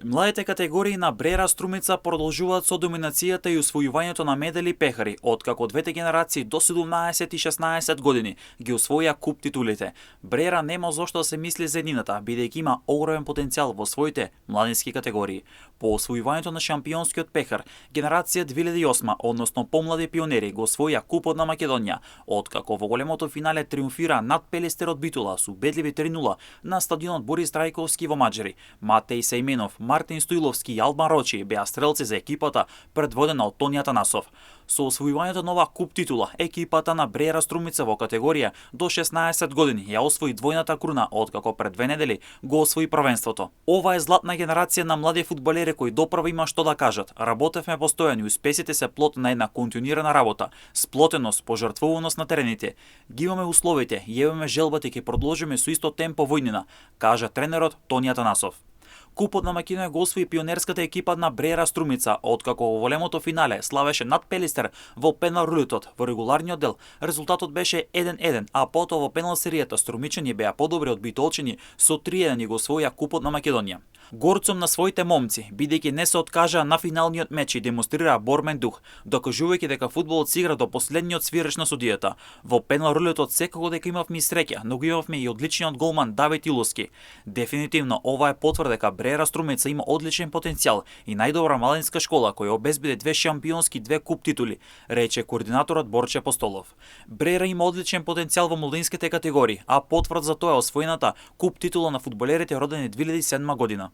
Младите категории на Брера Струмица продолжуваат со доминацијата и усвојувањето на медали пехари, откако двете генерации до 17 и 16 години ги усвоија куп титулите. Брера нема зошто да се мисли за еднината, бидејќи има огромен потенцијал во своите младински категории. По освојувањето на шампионскиот пехар, генерација 2008, односно помлади пионери, го освоија купот на Македонија, откако во големото финале триумфира над Пелистер од Битула со убедливи 3:0 на стадионот Борис Трајковски во Маџари. Матеј Сејменов, Мартин Стоиловски и Албан Рочи беа стрелци за екипата предводена од Тони Атанасов. Со освојувањето на оваа куп титула, екипата на Брера Струмица во категорија до 16 години ја освои двојната круна, откако пред 2 недели го освои првенството. Ова е златна генерација на млади фудбалери кои допрва има што да кажат. Работевме постојано и успесите се плод на една континуирана работа, сплотеност, пожртвуваност на терените. Ги имаме условите, јеваме желбата и ќе продолжиме со исто темпо во иднина, кажа тренерот Тони Атанасов. Купот на Македонија го освои пионерската екипа на Брера Струмица, откако во големото финале славеше над Пелистер во пенал рулетот. Во регуларниот дел резултатот беше 1:1, а потоа во пенал серијата струмичани беа подобри од битолчани со 3:1 и го освоија купот на Македонија. Горцом на своите момци, бидејќи не се откажаа на финалниот меч и демонстрираа борбен дух, докажувајќи дека фудбалот се игра до последниот свиреш на судијата. Во пенал рулетот секако дека имавме и среќа, но го имавме и одличниот голман Давид Иловски. Дефинитивно ова е потврда дека Брера Струмица има одличен потенцијал и најдобра младинска школа која обезбеди 2 шампионски, 2 куп титули, рече координаторот Борче Постолов. Брера има одличен потенцијал во младинските категории, а потврд за тоа е освоената куп титула на фудбалерите родени 2007 година.